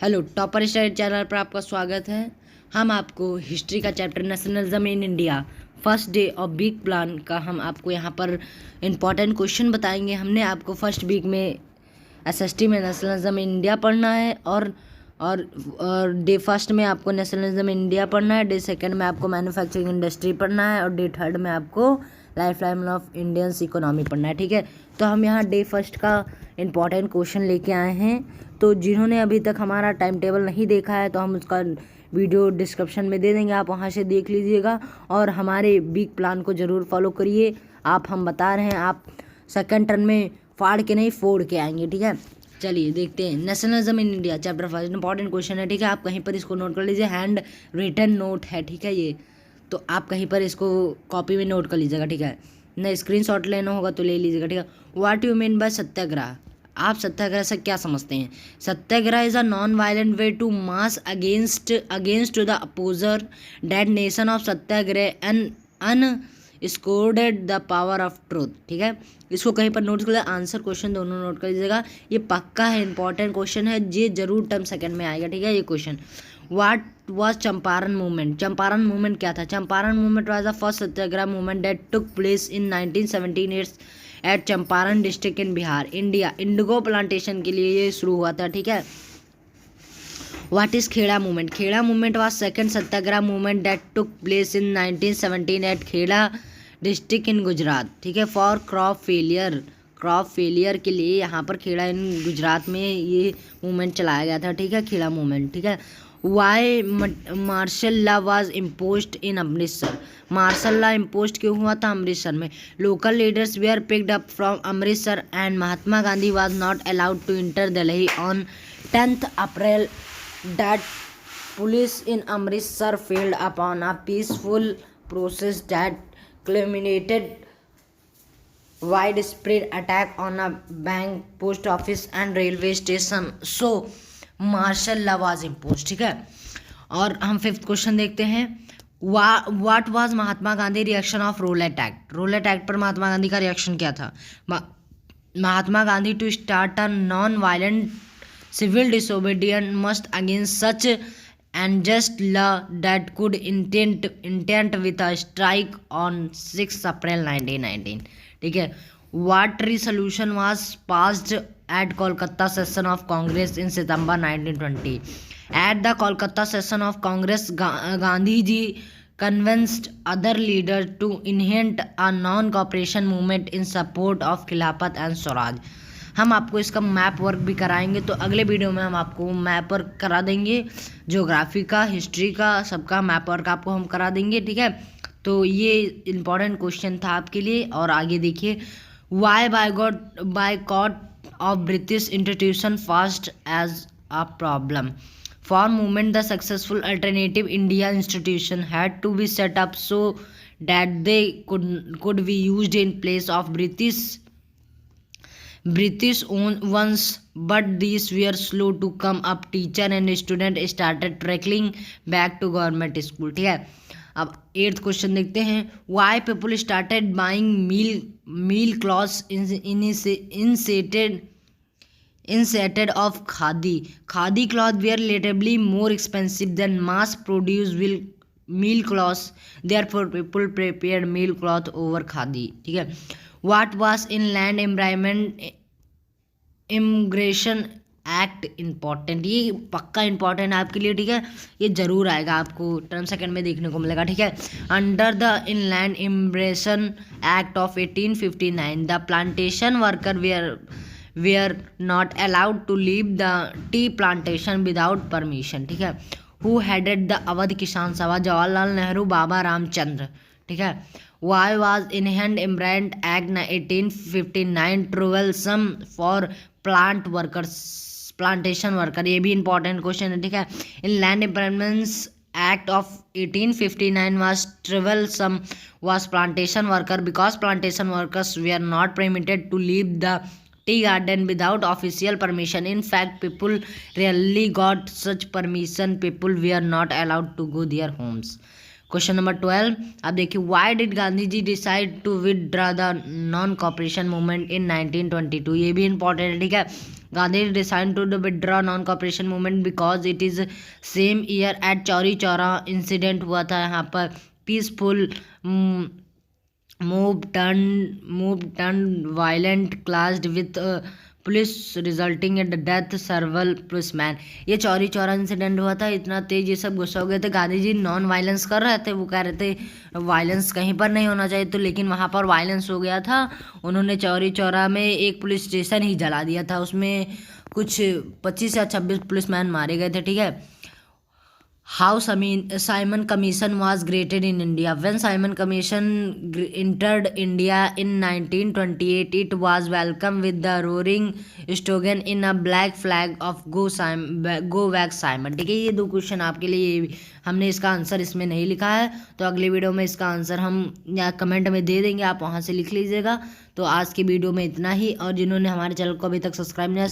Hello, topper study channel पर आपका स्वागत है। हम आपको हिस्ट्री का chapter nationalism in India first day of big plan का हम आपको यहाँ पर इम्पॉर्टेंट क्वेश्चन बताएंगे। हमने आपको फर्स्ट वीक में एसएसटी में नेशनलिज्म इन इंडिया पढ़ना है और डे फर्स्ट में आपको नेशनलिज्म इन इंडिया पढ़ना है, डे सेकंड में आपको मैन्युफैक्चरिंग इंडस्ट्री पढ़ना है और डे थर्ड में आपको life line of Indians economy पढ़ना है। ठीक है, तो हम यहाँ डे फर्स्ट का इम्पॉर्टेंट क्वेश्चन लेके आए हैं। तो जिन्होंने अभी तक हमारा टाइम टेबल नहीं देखा है तो हम उसका वीडियो डिस्क्रिप्शन में दे देंगे, आप वहाँ से देख लीजिएगा और हमारे बिग प्लान को ज़रूर फॉलो करिए। हम बता रहे हैं, आप सेकंड टर्न में फाड़ के नहीं फोड़ के आएंगे। ठीक है, चलिए देखते हैं। Nationalism in India chapter first important question है। ठीक है, आप कहीं पर इसको नोट कर लीजिए, हैंड रिटन नोट है। ठीक है, ये तो आप कहीं पर इसको कॉपी में नोट कर लीजिएगा। ठीक है, नहीं स्क्रीनशॉट लेना होगा तो ले लीजिएगा। ठीक है, what you mean by satyagraha? आप सत्याग्रह से क्या समझते हैं? Satyagraha is a non violent way to mass against the opposer date nation of satyagraha and underscored the power of truth. ठीक है, इसको कहीं पर नोट कर लीजिए, आंसर क्वेश्चन दोनों नोट कर लीजिएगा। ये पक्का है, इंपॉर्टेंट क्वेश्चन है, ये जरूर टर्म सेकंड में आएगा। ठीक है, ये question what was Champaran movement? Champaran movement क्या था? Champaran movement was the first satyagraha movement that took place in 1917 at Champaran district in Bihar, India. Indigo plantation के लिए ये शुरू हुआ था। ठीक है, what is Kheda movement? Kheda movement was second satyagraha movement that took place in 1917 at Kheda district in Gujarat. ठीक है, फॉर क्रॉप फेलियर के लिए यहाँ पर खेड़ा इन गुजरात में ये मूवमेंट चलाया गया था। ठीक है, खेड़ा मूवमेंट। ठीक है, why martial law was imposed in Amritsar? Martial law impose क्यों हुआ था अमृतसर में? Local leaders were picked up from Amritsar and Mahatma Gandhi was not allowed to enter Delhi on 10th April that police in Amritsar felled upon a peaceful process that culminated widespread attack on a bank, post office and railway station, so martial law was imposed। ठीक है, और हम fifth question देखते हैं। What was Mahatma Gandhi reaction of Rowlatt Act? Rowlatt Act पर महात्मा गांधी का reaction क्या था? Mahatma Gandhi to start a non violent civil disobedient must against such and just law that could intent with a strike on 6 April 1919। ठीक है, what resolution was passed at Kolkata session of Congress in September 1920? At the Kolkata session of Congress, Gandhi ji convinced other leaders to initiate a non-cooperation movement in support of Khilafat and Swaraj। हम आपको इसका map work भी कराएंगे, तो अगले video में हम आपको मैप वर्क करा देंगे, ज्योग्राफी का, हिस्ट्री का, सबका मैप वर्क आपको हम करा देंगे। ठीक है, तो ये इंपॉर्टेंट क्वेश्चन था आपके लिए। और आगे देखिए, why boycott of British institution fast as a problem for movement the successful alternative India institution had to be set up so that they could be used in place of British ones, but these were slow to come up. Teacher and student started trickling back to government school। ठीक है, अब eighth question देखते हैं। Why people started buying meal cloths instead of khadi? Khadi cloth were relatively more expensive than mass produced meal cloths, therefore people prepared meal cloth over khadi। ठीक है, What was Inland Immigration Act important? ये पक्का important है आपके लिए। ठीक है, ये जरूर आएगा, आपको टर्म सेकंड में देखने को मिलेगा। ठीक है, under the Inland Emigration Act of 1859 the plantation worker were not allowed to leave the tea plantation without permission. ठीक है, हु हेडेड द अवध किसान सभा? जवाहरलाल नेहरू, बाबा रामचंद्र। ठीक है, Why was Inland Immigrant Act 1859 troublesome for plantation worker? ये भी important question है। ठीक है, Inland Immigrants Act of 1859 was troublesome was plantation worker because plantation workers were not permitted to leave the tea garden without official permission. In fact, people rarely got such permission. People were not allowed to go their homes। Question number 12 आप देखिए, why did Gandhi ji decide to withdraw the non cooperation movement in 1922? ये भी important है। ठीक है, Gandhi decide to withdraw non cooperation movement because it is same year at Chauri Chaura incident हुआ था यहाँ पर peaceful move turn violent clashed with police resulting in the death several policeman. ये चौरी चौरा इंसिडेंट हुआ था, इतना तेज ये सब गुस्सा हो गए थे। गांधी जी नॉन वायलेंस कर रहे थे, वो कह रहे थे वायलेंस कहीं पर नहीं होना चाहिए, तो लेकिन वहाँ पर वायलेंस हो गया था। उन्होंने चौरी चौरा में एक पुलिस स्टेशन ही जला दिया था, उसमें कुछ 25 या 26 पुलिसमैन मारे गए थे। ठीक है। How Simon Commission was created in India. When Simon Commission entered India in 1928, it was welcomed with the roaring slogan in a black flag of Go back Simon. ठीक है, ये 2 क्वेश्चन आपके लिए हमने इसका आंसर इसमें नहीं लिखा है, तो अगली वीडियो में इसका आंसर हम या कमेंट में दे देंगे, आप वहाँ से लिख लीजिएगा। तो आज की वीडियो में इतना ही, और जिन्होंने हमारे चैनल को अभी तक सब्सक्राइब नहीं